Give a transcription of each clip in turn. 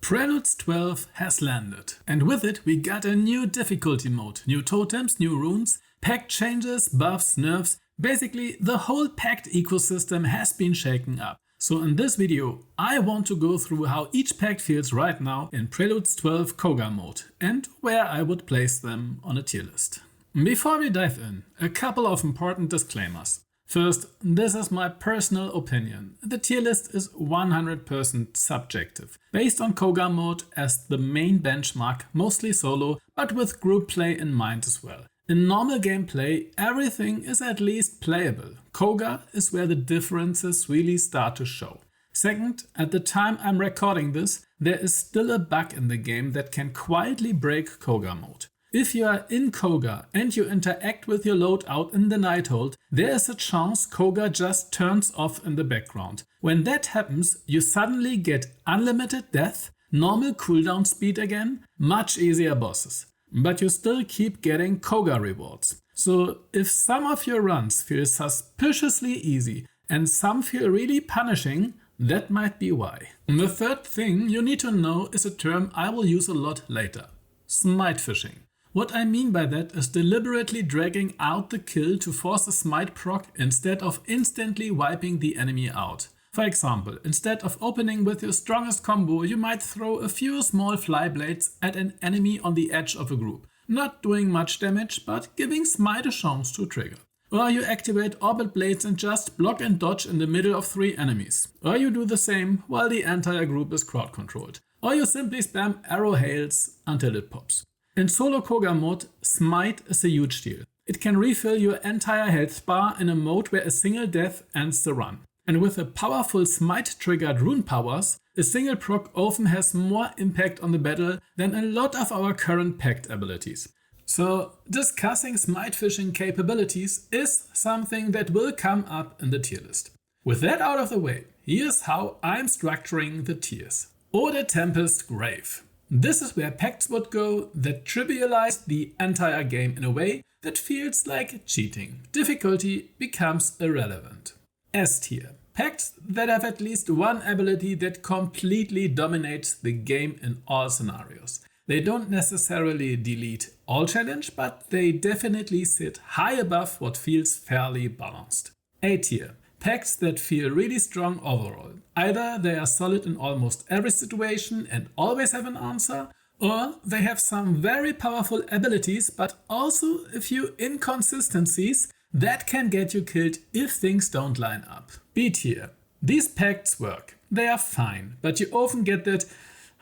Preludes 12 has landed, and with it we got a new difficulty mode, new totems, new runes, pact changes, buffs, nerfs. Basically the whole pact ecosystem has been shaken up. So in this video I want to go through how each pact feels right now in Preludes 12 Cogah Mode and where I would place them on a tier list. Before we dive in, a couple of important disclaimers. First, this is my personal opinion. The tier list is 100% subjective, based on Cogah Mode as the main benchmark, mostly solo, but with group play in mind as well. In normal gameplay, everything is at least playable. Cogah is where the differences really start to show. Second, at the time I'm recording this, there is still a bug in the game that can quietly break Cogah Mode. If you are in Cogah and you interact with your loadout in the Nighthold, there is a chance Cogah just turns off in the background. When that happens, you suddenly get unlimited death, normal cooldown speed again, much easier bosses. But you still keep getting Cogah rewards. So if some of your runs feel suspiciously easy and some feel really punishing, that might be why. The third thing you need to know is a term I will use a lot later: smite fishing. What I mean by that is deliberately dragging out the kill to force a smite proc instead of instantly wiping the enemy out. For example, instead of opening with your strongest combo, you might throw a few small fly blades at an enemy on the edge of a group, not doing much damage but giving smite a chance to trigger. Or you activate orbit blades and just block and dodge in the middle of 3 enemies. Or you do the same while the entire group is crowd controlled. Or you simply spam arrow hails until it pops. In solo Cogah Mode, smite is a huge deal. It can refill your entire health bar in a mode where a single death ends the run. And with the powerful smite triggered rune powers, a single proc often has more impact on the battle than a lot of our current pact abilities. So discussing smite fishing capabilities is something that will come up in the tier list. With that out of the way, here's how I'm structuring the tiers. Ode Tempest Grave. This is where pacts would go that trivialize the entire game in a way that feels like cheating. Difficulty becomes irrelevant. S tier. Pacts that have at least one ability that completely dominates the game in all scenarios. They don't necessarily delete all challenge, but they definitely sit high above what feels fairly balanced. A tier. Pacts that feel really strong overall. Either they are solid in almost every situation and always have an answer, or they have some very powerful abilities but also a few inconsistencies that can get you killed if things don't line up. B tier. These pacts work. They are fine, but you often get that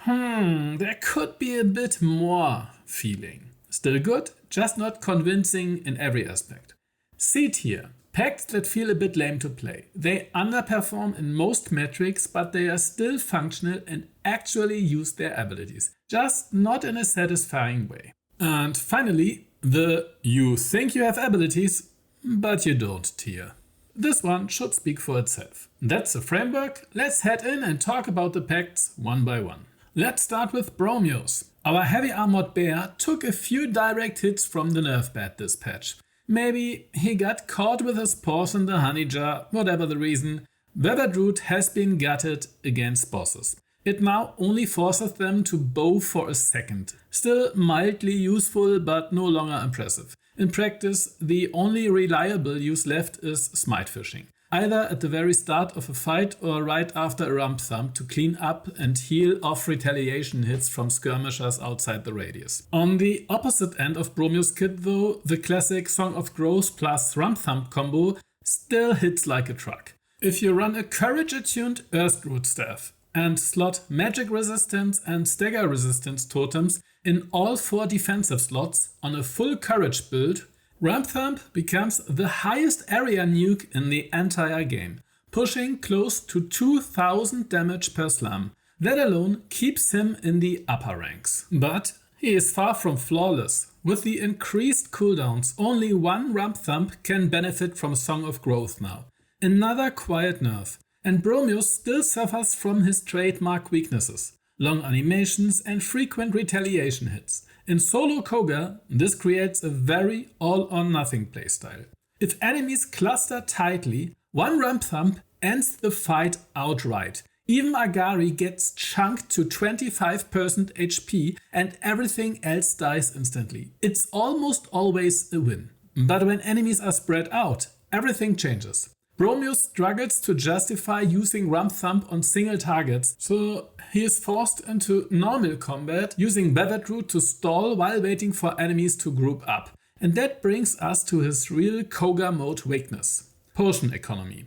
there could be a bit more feeling. Still good, just not convincing in every aspect. C tier. Pacts that feel a bit lame to play. They underperform in most metrics, but they are still functional and actually use their abilities, just not in a satisfying way. And finally, the you think you have abilities, but you don't tier. This one should speak for itself. That's the framework. Let's head in and talk about the pacts one by one. Let's start with Bromius. Our heavy armored bear took a few direct hits from the nerf bat this patch. Maybe he got caught with his paws in the honey jar, whatever the reason. Garren Rood has been gutted against bosses. It now only forces them to bow for a second. Still mildly useful but no longer impressive. In practice, the only reliable use left is smite fishing. Either at the very start of a fight or right after a rump thump to clean up and heal off retaliation hits from skirmishers outside the radius. On the opposite end of Bromius' kit though, the classic Song of Growth plus rump thump combo still hits like a truck. If you run a courage attuned Earthroot staff and slot magic resistance and stagger resistance totems in all 4 defensive slots on a full courage build, Rump Thump becomes the highest area nuke in the entire game, pushing close to 2000 damage per slam. That alone keeps him in the upper ranks. But he is far from flawless. With the increased cooldowns, only one Rump Thump can benefit from Song of Growth now. Another quiet nerf. And Bromius still suffers from his trademark weaknesses: long animations and frequent retaliation hits. In solo Cogah, this creates a very all-or-nothing playstyle. If enemies cluster tightly, one rump thump ends the fight outright, Even Agari gets chunked to 25% HP and everything else dies instantly. It's almost always a win. But when enemies are spread out, everything changes. Bromius struggles to justify using Rump Thump on single targets, so he is forced into normal combat using Bevet Root to stall while waiting for enemies to group up. And that brings us to his real Cogah Mode weakness: potion economy.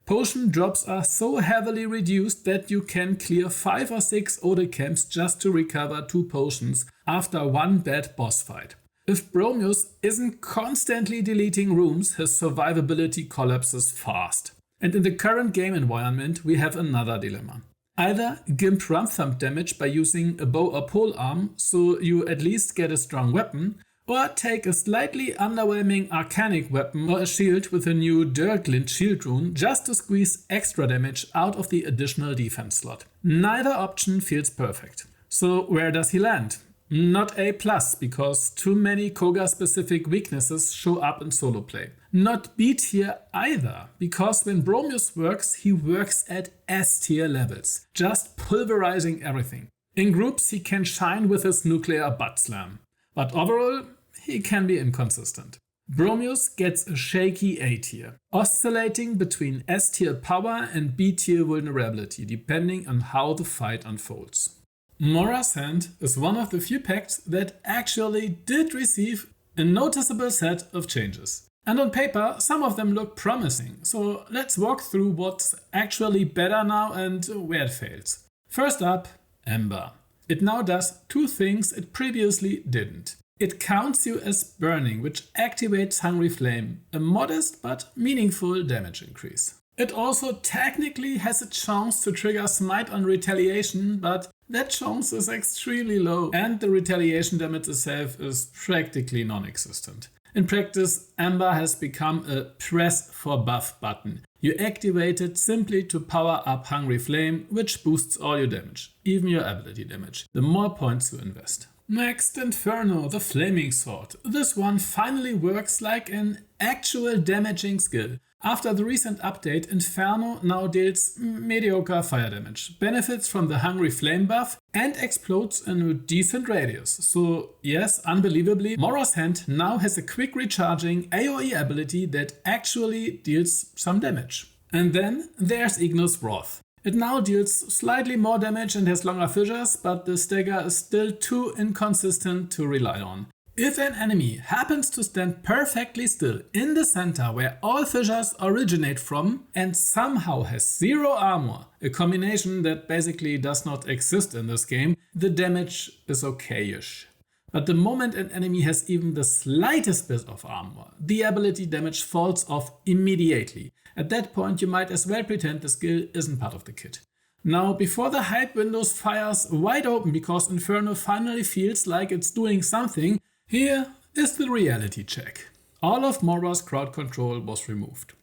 Potion drops are so heavily reduced that you can clear 5 or 6 Ode camps just to recover 2 potions after one bad boss fight. If Bromius isn't constantly deleting rooms, his survivability collapses fast. And in the current game environment, we have another dilemma. Either gimp Rump Thump damage by using a bow or pole arm, so you at least get a strong weapon, or take a slightly underwhelming arcanic weapon or a shield with a new Durglint shield rune just to squeeze extra damage out of the additional defense slot. Neither option feels perfect. So where does he land? Not A+, because too many Cogah specific weaknesses show up in solo play. Not B tier either, because when Bromius works, he works at S tier levels, just pulverizing everything. In groups he can shine with his nuclear butt slam, but overall he can be inconsistent. Bromius gets a shaky A tier, oscillating between S tier power and B tier vulnerability depending on how the fight unfolds. Mora's Hand is one of the few pacts that actually did receive a noticeable set of changes. And on paper, some of them look promising, so let's walk through what's actually better now and where it fails. First up, Ember. It now does 2 things it previously didn't. It counts you as burning, which activates Hungry Flame, a modest but meaningful damage increase. It also technically has a chance to trigger Smite on retaliation, but that chance is extremely low and the retaliation damage itself is practically non-existent. In practice, Ember has become a press for buff button. You activate it simply to power up Hungry Flame, which boosts all your damage, even your ability damage, the more points you invest. Next, Inferno, the Flaming Sword. This one finally works like an actual damaging skill. After the recent update, Inferno now deals mediocre fire damage, benefits from the Hungry Flame buff, and explodes in a decent radius. So yes, unbelievably, Mora's Hand now has a quick recharging AoE ability that actually deals some damage. And then there's Ignis Wrath. It now deals slightly more damage and has longer fissures, but the stagger is still too inconsistent to rely on. If an enemy happens to stand perfectly still in the center where all fissures originate from and somehow has 0 armor, a combination that basically does not exist in this game, the damage is okayish. But the moment an enemy has even the slightest bit of armor, the ability damage falls off immediately. At that point you might as well pretend the skill isn't part of the kit. Now, before the hype windows fires wide open because Inferno finally feels like it's doing something, here is the reality check. All of Mora's crowd control was removed.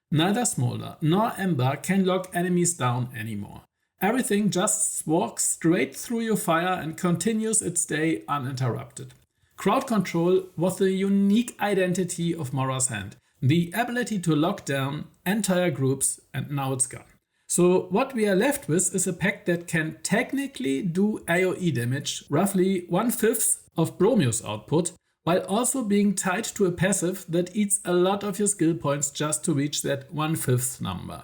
Neither Smolder nor Ember can lock enemies down anymore. Everything just walks straight through your fire and continues its day uninterrupted. Crowd control was the unique identity of Mora's Hand, the ability to lock down entire groups, and now it's gone. So what we are left with is a pact that can technically do AoE damage, roughly 1/5 of Bromius output, while also being tied to a passive that eats a lot of your skill points just to reach that 1/5 number.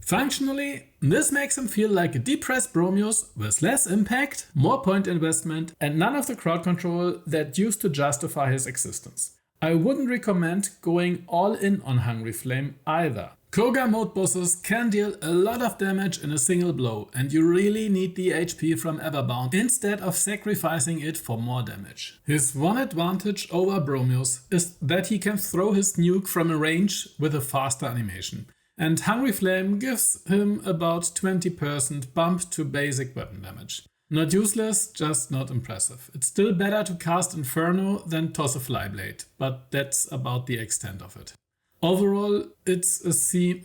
Functionally, this makes him feel like a depressed Bromius with less impact, more point investment, and none of the crowd control that used to justify his existence. I wouldn't recommend going all in on Hungry Flame either. Cogah Mode bosses can deal a lot of damage in a single blow, and you really need the HP from Everbound instead of sacrificing it for more damage. His one advantage over Bromius is that he can throw his nuke from a range with a faster animation, and Hungry Flame gives him about 20% bump to basic weapon damage. Not useless, just not impressive. It's still better to cast Inferno than toss a Flyblade, but that's about the extent of it. Overall, it's a C-.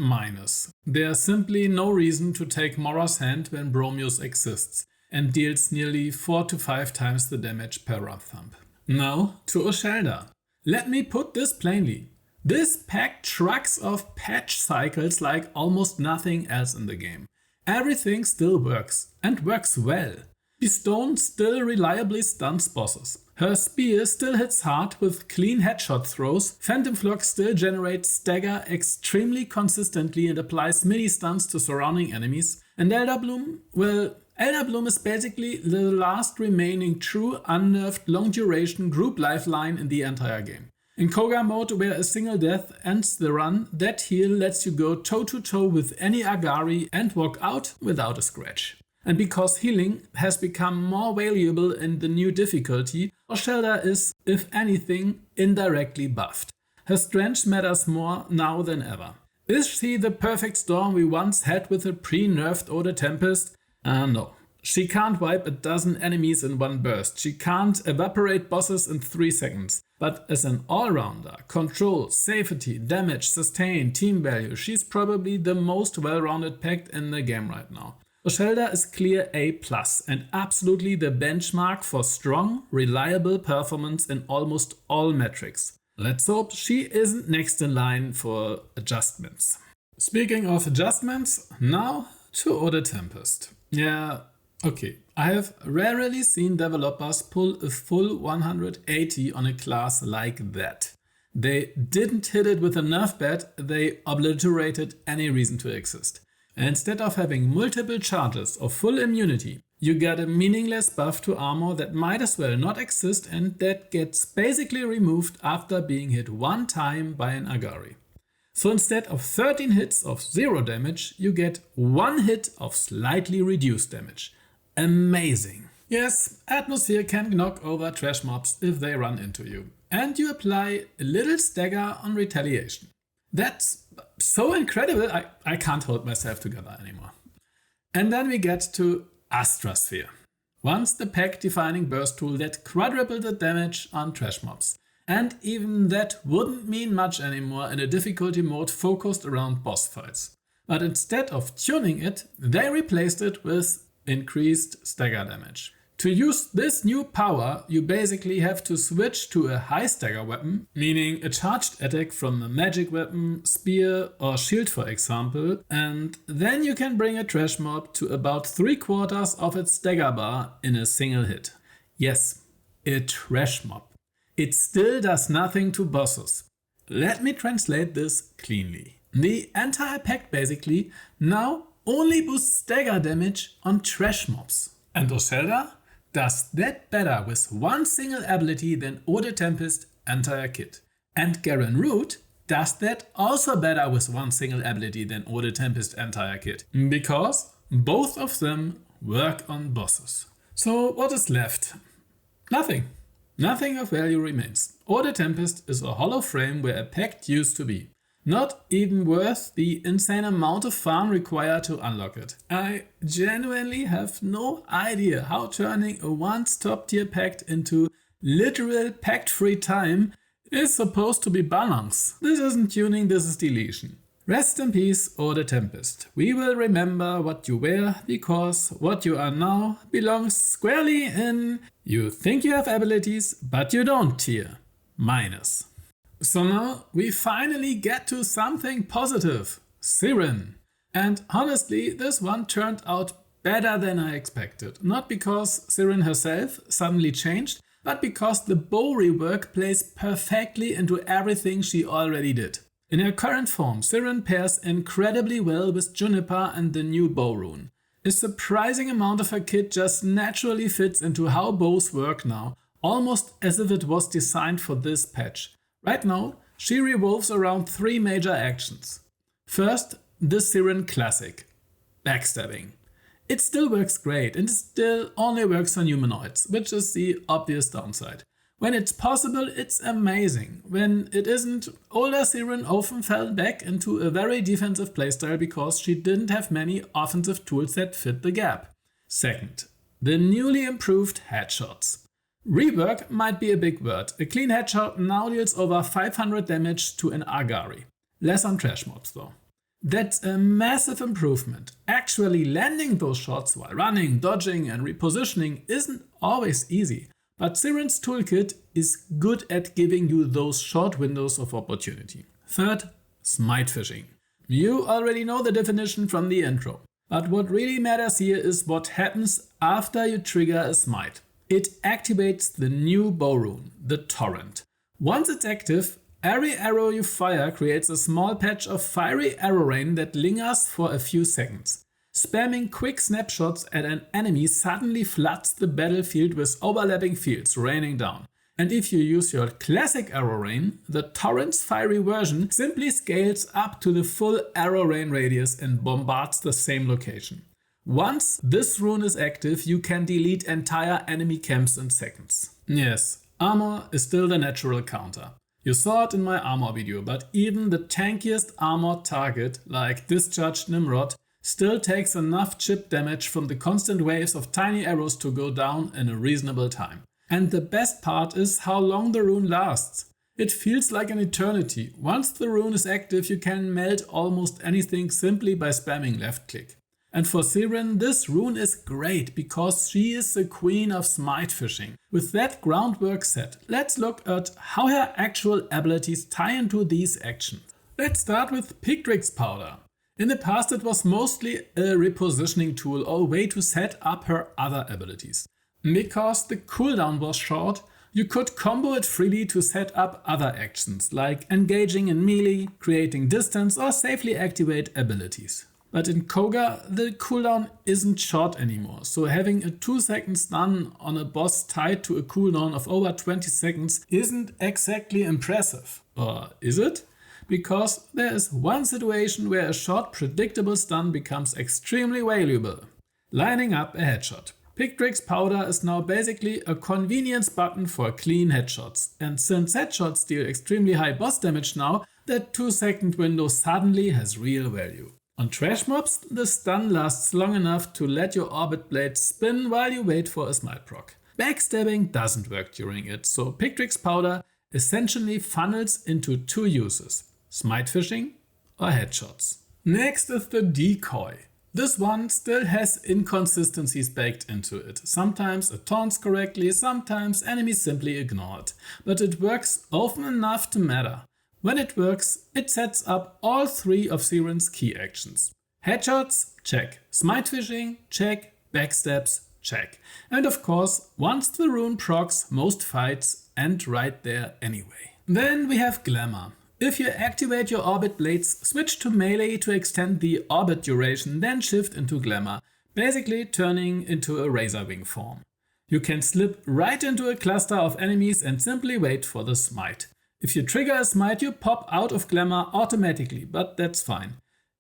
There's simply no reason to take Mora's Hand when Bromius exists and deals nearly 4 to 5 times the damage per Rump Thump. Now to Oscelda. Let me put this plainly. This pack trucks off patch cycles like almost nothing else in the game. everything still works, and works well. His stone still reliably stuns bosses. Her spear still hits hard with clean headshot throws. Phantom Flock still generates stagger extremely consistently and applies mini stuns to surrounding enemies. And Elder Bloom, well, Elder Bloom is basically the last remaining true unnerfed long duration group lifeline in the entire game. In Cogah Mode, where a single death ends the run, that heal lets you go toe to toe with any Agari and walk out without a scratch. And because healing has become more valuable in the new difficulty, Oscelda is, if anything, indirectly buffed. Her strength matters more now than ever. Is she the perfect storm we once had with a pre-nerfed Ode Tempest? No. She can't wipe a dozen enemies in one burst. She can't evaporate bosses in 3 seconds. But as an all-rounder, control, safety, damage, sustain, team value, she's probably the most well-rounded pact in the game right now. Oscelda is clear A+, and absolutely the benchmark for strong, reliable performance in almost all metrics. Let's hope she isn't next in line for adjustments. Speaking of adjustments, now to Ode Tempest. Yeah, okay. I have rarely seen developers pull a full 180 on a class like that. They didn't hit it with a nerf bat, they obliterated any reason to exist. Instead of having multiple charges or full immunity, you get a meaningless buff to armor that might as well not exist and that gets basically removed after being hit one time by an Agari. So instead of 13 hits of 0 damage, you get 1 hit of slightly reduced damage. Amazing! Yes, Atmosphere can knock over trash mobs if they run into you. And you apply a little stagger on retaliation. That's so incredible, I can't hold myself together anymore. And then we get to Astrosphere. Once the pack defining burst tool that quadrupled the damage on trash mobs. And even that wouldn't mean much anymore in a difficulty mode focused around boss fights. But instead of tuning it, they replaced it with increased stagger damage. To use this new power, you basically have to switch to a high stagger weapon, meaning a charged attack from a magic weapon, spear or shield for example, and then you can bring a trash mob to about 3/4 of its stagger bar in a single hit. Yes, a trash mob. It still does nothing to bosses. Let me translate this cleanly. The entire pack basically now only boosts stagger damage on trash mobs. And Oscelda does that better with one single ability than Ode Tempest entire kit. And Garren Rood does that also better with one single ability than Ode Tempest entire kit. Because both of them work on bosses. So what is left? Nothing. Nothing of value remains. Ode Tempest is a hollow frame where a pact used to be. Not even worth the insane amount of farm required to unlock it. I genuinely have no idea how turning a once top tier pact into literal pact free time is supposed to be balance. This isn't tuning, this is deletion. Rest in peace, Ode Tempest. We will remember what you were because what you are now belongs squarely in you think you have abilities but you don't tier. Minus. So now we finally get to something positive, Sirin. And honestly, this one turned out better than I expected. Not because Sirin herself suddenly changed, but because the bow rework plays perfectly into everything she already did. In her current form, Sirin pairs incredibly well with Juniper and the new bow rune. A surprising amount of her kit just naturally fits into how bows work now, almost as if it was designed for this patch. Right now, she revolves around 3 major actions. First, the Sirin classic, backstabbing. It still works great and it still only works on humanoids, which is the obvious downside. When it's possible, it's amazing. When it isn't, older Sirin often fell back into a very defensive playstyle because she didn't have many offensive tools that fit the gap. Second, the newly improved headshots. Rework might be a big word. A clean headshot now deals over 500 damage to an Agari. Less on trash mobs though. That's a massive improvement. Actually landing those shots while running, dodging and repositioning isn't always easy. But Sirin's toolkit is good at giving you those short windows of opportunity. Third, smite fishing. You already know the definition from the intro. But what really matters here is what happens after you trigger a smite. It activates the new bow rune, the Torrent. Once it's active, every arrow you fire creates a small patch of fiery arrow rain that lingers for a few seconds. Spamming quick snapshots at an enemy suddenly floods the battlefield with overlapping fields raining down. And if you use your classic arrow rain, the Torrent's fiery version simply scales up to the full arrow rain radius and bombards the same location. Once this rune is active, you can delete entire enemy camps in seconds. Yes, armor is still the natural counter. You saw it in my armor video, but even the tankiest armored target, like Discharged Nimrod, still takes enough chip damage from the constant waves of tiny arrows to go down in a reasonable time. And the best part is how long the rune lasts. It feels like an eternity. Once the rune is active, you can melt almost anything simply by spamming left click. And for Sirin, this rune is great because she is the queen of smite fishing. With that groundwork set, let's look at how her actual abilities tie into these actions. Let's start with Pictrix Powder. In the past it was mostly a repositioning tool or way to set up her other abilities. Because the cooldown was short, you could combo it freely to set up other actions like engaging in melee, creating distance or safely activate abilities. But in Cogah, the cooldown isn't short anymore, so having a 2-second stun on a boss tied to a cooldown of over 20 seconds isn't exactly impressive. Or is it? Because there is one situation where a short predictable stun becomes extremely valuable. Lining up a headshot. Pictrix Powder is now basically a convenience button for clean headshots, and since headshots deal extremely high boss damage now, that 2-second window suddenly has real value. On trash mobs, the stun lasts long enough to let your orbit blade spin while you wait for a smite proc. Backstabbing doesn't work during it, so Pictrix Powder essentially funnels into two uses: smite fishing or headshots. Next is the decoy. This one still has inconsistencies baked into it. Sometimes it taunts correctly, sometimes enemies simply ignore it. But it works often enough to matter. When it works, it sets up all three of Sirin's key actions. Headshots, check. Smite fishing, check. Backstabs, check. And of course, once the rune procs, most fights end right there anyway. Then we have Glamour. If you activate your orbit blades, switch to melee to extend the orbit duration, then shift into Glamour, basically turning into a razor wing form. You can slip right into a cluster of enemies and simply wait for the smite. If you trigger a smite, you pop out of Glamour automatically, but that's fine.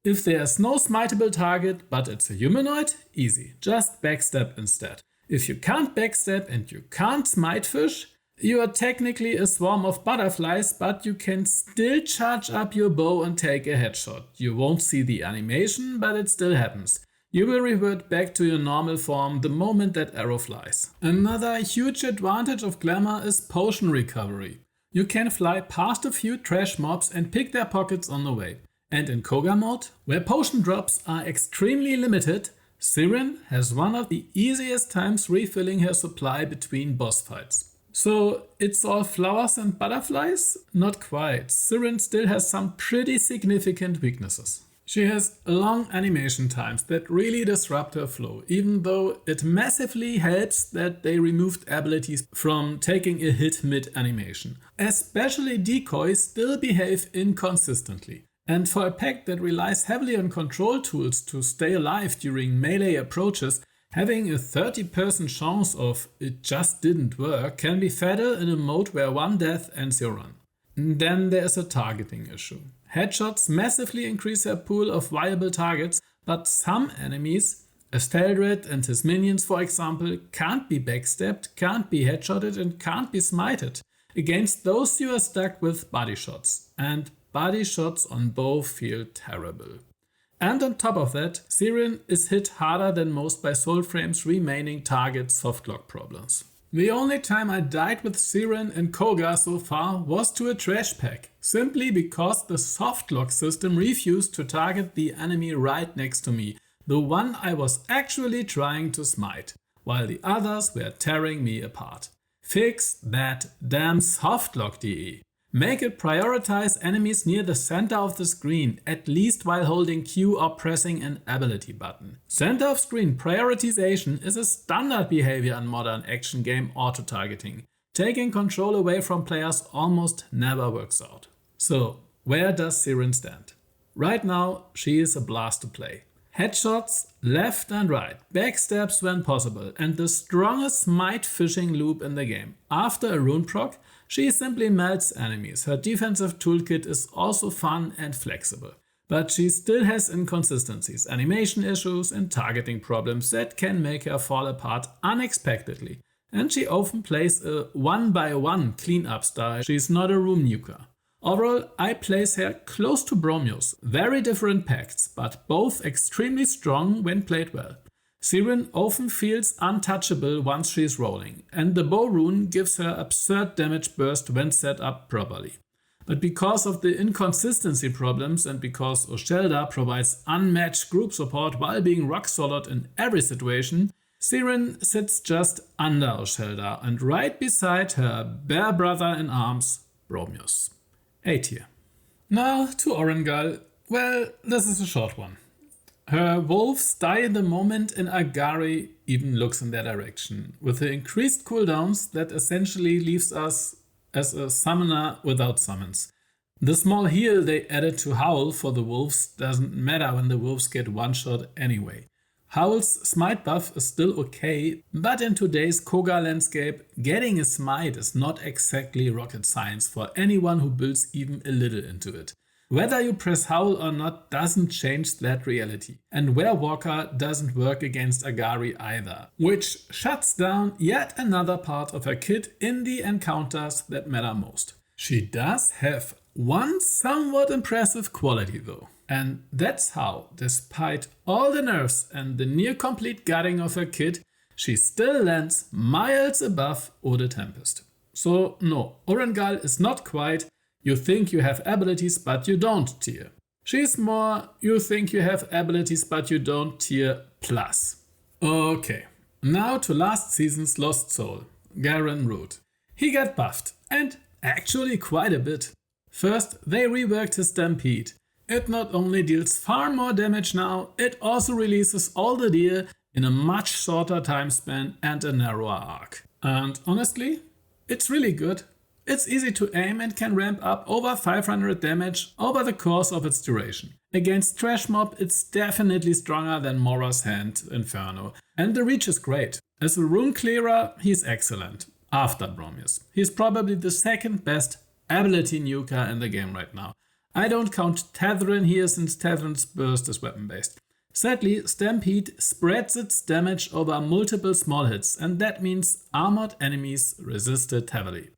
If there's no smiteable target, but it's a humanoid, easy, just backstab instead. If you can't backstab and you can't smite fish, you are technically a swarm of butterflies, but you can still charge up your bow and take a headshot. You won't see the animation, but it still happens. You will revert back to your normal form the moment that arrow flies. Another huge advantage of Glamour is potion recovery. You can fly past a few trash mobs and pick their pockets on the way. And in Cogah Mode, where potion drops are extremely limited, Sirin has one of the easiest times refilling her supply between boss fights. So it's all flowers and butterflies? Not quite. Sirin still has some pretty significant weaknesses. She has long animation times that really disrupt her flow, even though it massively helps that they removed abilities from taking a hit mid-animation. Especially decoys still behave inconsistently. And for a pact that relies heavily on control tools to stay alive during melee approaches, having a 30% chance of it just didn't work can be fatal in a mode where one death ends your run. Then there's a targeting issue. Headshots massively increase their pool of viable targets, but some enemies, Oscelda and his minions for example, can't be backstabbed, can't be headshotted and can't be smited. Against those you are stuck with body shots, and body shots on bow feel terrible. And on top of that, Sirin is hit harder than most by Soulframe's remaining target softlock problems. The only time I died with Sirin and Cogah so far was to a trash pack, simply because the softlock system refused to target the enemy right next to me, the one I was actually trying to smite, while the others were tearing me apart. Fix that damn softlock DE. Make it prioritize enemies near the center of the screen, at least while holding Q or pressing an ability button. Center of screen prioritization is a standard behavior in modern action game auto-targeting. Taking control away from players almost never works out. So, where does Sirin stand? Right now, she is a blast to play. Headshots left and right, backstabs when possible, and the strongest smite fishing loop in the game. After a rune proc, she simply melts enemies. Her defensive toolkit is also fun and flexible. But she still has inconsistencies, animation issues and targeting problems that can make her fall apart unexpectedly. And she often plays a one-by-one cleanup style. She's not a room nuker. Overall, I place her close to Bromius. Very different pacts, but both extremely strong when played well. Sirin often feels untouchable once she's rolling, and the bow rune gives her absurd damage burst when set up properly. But because of the inconsistency problems and because Oscelda provides unmatched group support while being rock solid in every situation, Sirin sits just under Oscelda and right beside her bear brother in arms, Bromius. A tier. Now to Orengall. Well, this is a short one. Her wolves die in the moment and Agari even looks in their direction, with the increased cooldowns that essentially leaves us as a summoner without summons. The small heal they added to Howl for the wolves doesn't matter when the wolves get one shot anyway. Howl's smite buff is still okay, but in today's Cogah landscape, getting a smite is not exactly rocket science for anyone who builds even a little into it. Whether you press Howl or not doesn't change that reality, and Werewalker doesn't work against Agari either, which shuts down yet another part of her kit in the encounters that matter most. She does have one somewhat impressive quality though. And that's how, despite all the nerfs and the near complete gutting of her kit, she still lands miles above Ode Tempest. So no, Orengall is not quite you think you have abilities but you don't tier. She's more you think you have abilities but you don't tier plus. Okay, now to last season's Lost Soul, Garren Rood. He got buffed, and actually quite a bit. First, they reworked his Stampede. It not only deals far more damage now, it also releases all the deer in a much shorter time span and a narrower arc. And honestly, it's really good. It's easy to aim and can ramp up over 500 damage over the course of its duration. Against Trash Mob, it's definitely stronger than Mora's Hand Inferno, and the reach is great. As a rune clearer, he's excellent. After Bromius, he's probably the second best ability nuker in the game right now. I don't count Tethren here since Tethren's burst is weapon based. Sadly, Stampede spreads its damage over multiple small hits, and that means armored enemies resist it heavily.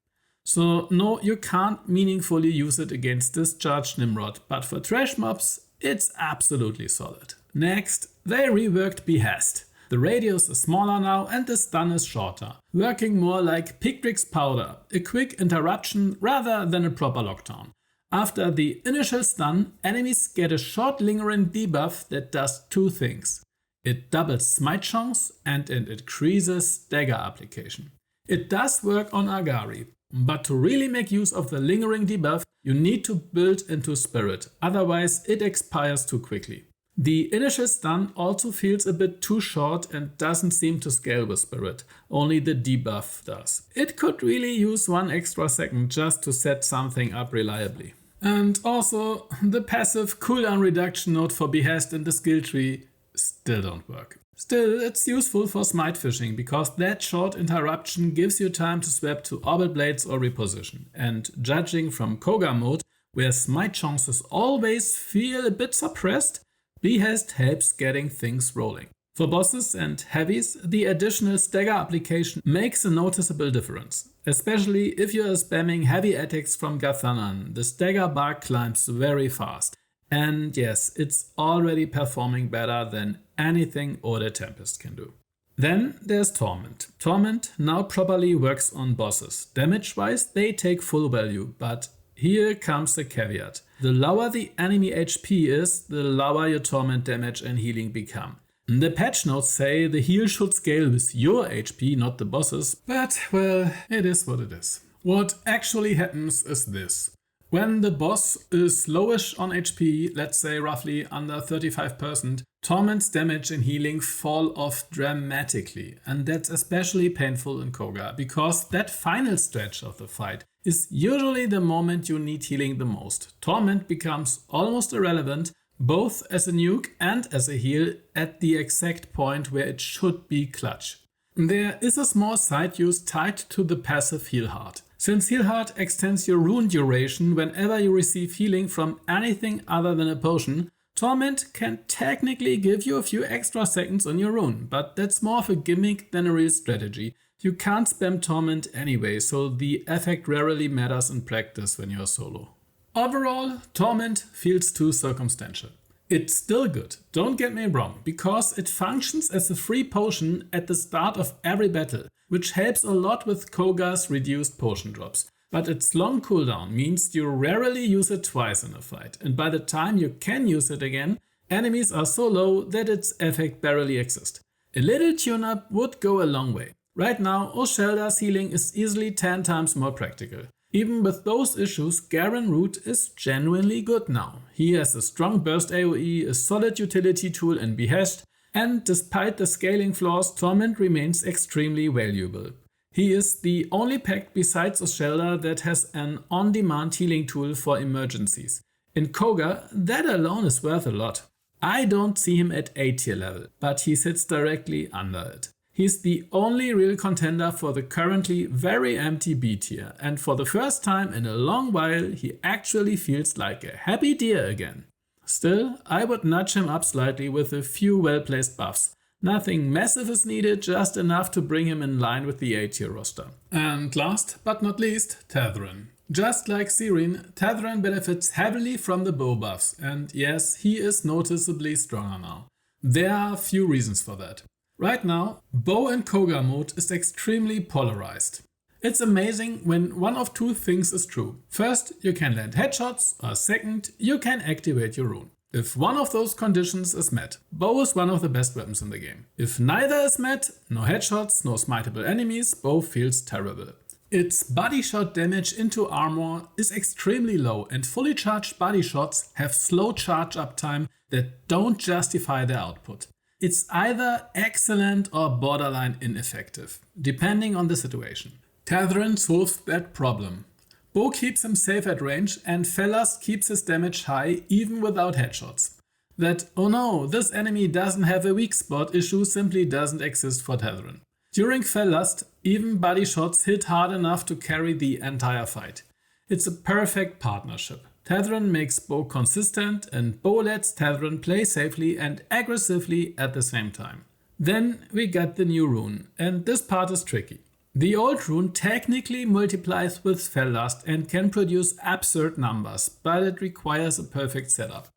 So no, you can't meaningfully use it against Discharged Nimrod, but for trash mobs, it's absolutely solid. Next, they reworked Behest. The radius is smaller now and the stun is shorter, working more like Pictrix Powder, a quick interruption rather than a proper lockdown. After the initial stun, enemies get a short lingering debuff that does two things. It doubles smite chance and it increases dagger application. It does work on Agari, but to really make use of the lingering debuff, you need to build into Spirit, otherwise it expires too quickly. The initial stun also feels a bit too short and doesn't seem to scale with Spirit, only the debuff does. It could really use 1 extra second just to set something up reliably. And also, the passive cooldown reduction node for Behest in the skill tree still don't work. Still, it's useful for smite fishing, because that short interruption gives you time to swap to Orbit Blades or reposition. And judging from Cogah Mode, where smite chances always feel a bit suppressed, Behest helps getting things rolling. For bosses and heavies, the additional stagger application makes a noticeable difference. Especially if you are spamming heavy attacks from Gathanan, the stagger bar climbs very fast. And yes, it's already performing better than anything Ode Tempest can do. Then there's Torment. Torment now properly works on bosses. Damage-wise, they take full value, but here comes the caveat. The lower the enemy HP is, the lower your Torment damage and healing become. The patch notes say the heal should scale with your HP, not the boss's, but well, it is what it is. What actually happens is this. When the boss is lowish on HP, let's say roughly under 35%, Torment's damage and healing fall off dramatically. And that's especially painful in Cogah, because that final stretch of the fight is usually the moment you need healing the most. Torment becomes almost irrelevant, both as a nuke and as a heal, at the exact point where it should be clutch. There is a small side use tied to the passive Heal Heart. Since Heal Heart extends your rune duration whenever you receive healing from anything other than a potion, Torment can technically give you a few extra seconds on your rune, but that's more of a gimmick than a real strategy. You can't spam Torment anyway, so the effect rarely matters in practice when you're solo. Overall, Torment feels too circumstantial. It's still good, don't get me wrong, because it functions as a free potion at the start of every battle, which helps a lot with Cogah's reduced potion drops. But its long cooldown means you rarely use it twice in a fight, and by the time you can use it again, enemies are so low that its effect barely exists. A little tune-up would go a long way. Right now, Oscelda's healing is easily 10 times more practical. Even with those issues, Garren Rood is genuinely good now. He has a strong burst AoE, a solid utility tool in Behest, and despite the scaling flaws, Torment remains extremely valuable. He is the only pact besides Oscelda that has an on-demand healing tool for emergencies. In Cogah, that alone is worth a lot. I don't see him at A tier level, but he sits directly under it. He's the only real contender for the currently very empty B tier, and for the first time in a long while he actually feels like a happy deer again. Still, I would nudge him up slightly with a few well-placed buffs. Nothing massive is needed, just enough to bring him in line with the A tier roster. And last but not least, Tethren. Just like Sirin, Tethren benefits heavily from the bow buffs, and yes, he is noticeably stronger now. There are a few reasons for that. Right now, bow in Cogah mode is extremely polarized. It's amazing when one of two things is true. First, you can land headshots, or second, you can activate your rune. If one of those conditions is met, bow is one of the best weapons in the game. If neither is met, no headshots, no smiteable enemies, bow feels terrible. Its body shot damage into armor is extremely low, and fully charged body shots have slow charge up time that don't justify their output. It's either excellent or borderline ineffective, depending on the situation. Tethren solves that problem. Bow keeps him safe at range, and Fellast keeps his damage high even without headshots. That "oh no, this enemy doesn't have a weak spot" issue simply doesn't exist for Tethren. During Fellast, even body shots hit hard enough to carry the entire fight. It's a perfect partnership. Tethren makes bow consistent, and bow lets Tethren play safely and aggressively at the same time. Then we get the new rune, and this part is tricky. The old rune technically multiplies with Fellast and can produce absurd numbers, but it requires a perfect setup.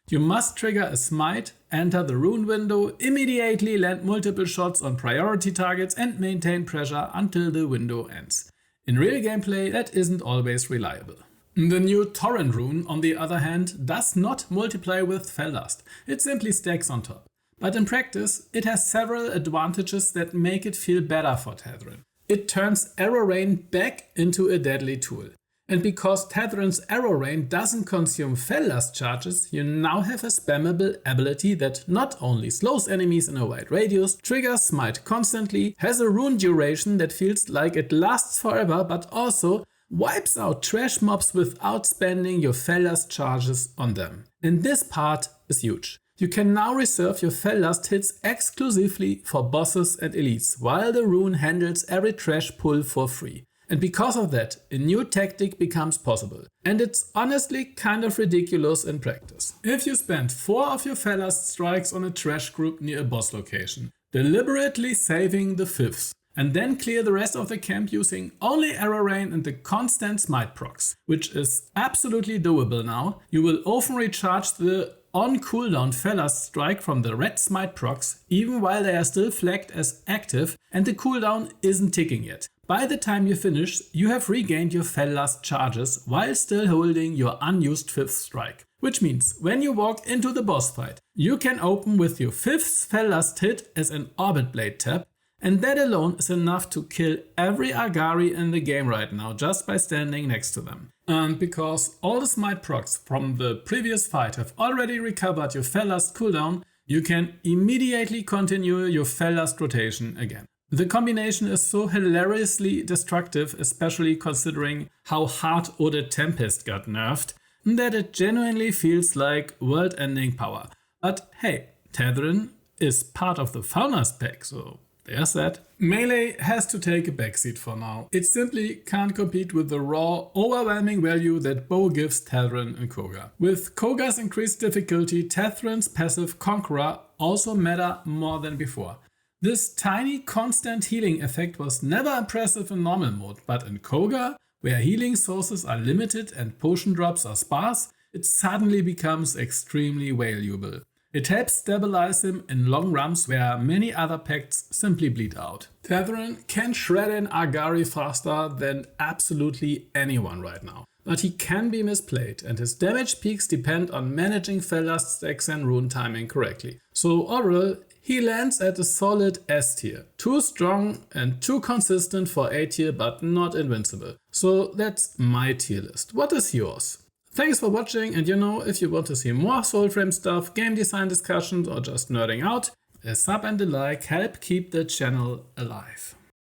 You must trigger a smite, enter the rune window, immediately land multiple shots on priority targets and maintain pressure until the window ends. In real gameplay, that isn't always reliable. The new Torrent rune, on the other hand, does not multiply with Fellast. It simply stacks on top. But in practice, it has several advantages that make it feel better for Tethren. It turns Arrow Rain back into a deadly tool. And because Tethren's Arrow Rain doesn't consume Fellast charges, you now have a spammable ability that not only slows enemies in a wide radius, triggers smite constantly, has a rune duration that feels like it lasts forever, but also wipes out trash mobs without spending your Fellast charges on them. And this part is huge. You can now reserve your Fellast hits exclusively for bosses and elites, while the rune handles every trash pull for free. And because of that, a new tactic becomes possible. And it's honestly kind of ridiculous in practice. If you spend 4 of your Fellast strikes on a trash group near a boss location, deliberately saving the 5th, and then clear the rest of the camp using only Arrow Rain and the constant smite procs, which is absolutely doable now, you will often recharge the on cooldown Fellast strike from the red smite procs even while they are still flagged as active and the cooldown isn't ticking yet. By the time you finish, you have regained your Fellast charges while still holding your unused 5th strike. Which means when you walk into the boss fight, you can open with your 5th Fellast hit as an Orbit Blade tap, and that alone is enough to kill every Agari in the game right now just by standing next to them. And because all the smite procs from the previous fight have already recovered your Fellast cooldown, you can immediately continue your Fellast rotation again. The combination is so hilariously destructive, especially considering how hard Ode Tempest got nerfed, that it genuinely feels like world-ending power. But hey, Tethren is part of the Founders Pack, so there's that. Melee has to take a backseat for now. It simply can't compete with the raw, overwhelming value that bow gives Tethren and Cogah. With Cogah's increased difficulty, Tethren's passive Conqueror also matter more than before. This tiny constant healing effect was never impressive in normal mode, but in Cogah, where healing sources are limited and potion drops are sparse, it suddenly becomes extremely valuable. It helps stabilize him in long runs where many other pacts simply bleed out. Tethren can shred an Agari faster than absolutely anyone right now, but he can be misplayed and his damage peaks depend on managing Fellast stacks and rune timing correctly. So overall, he lands at a solid S tier. Too strong and too consistent for A tier, but not invincible. So that's my tier list. What is yours? Thanks for watching, and if you want to see more Soulframe stuff, game design discussions or just nerding out, a sub and a like help keep the channel alive.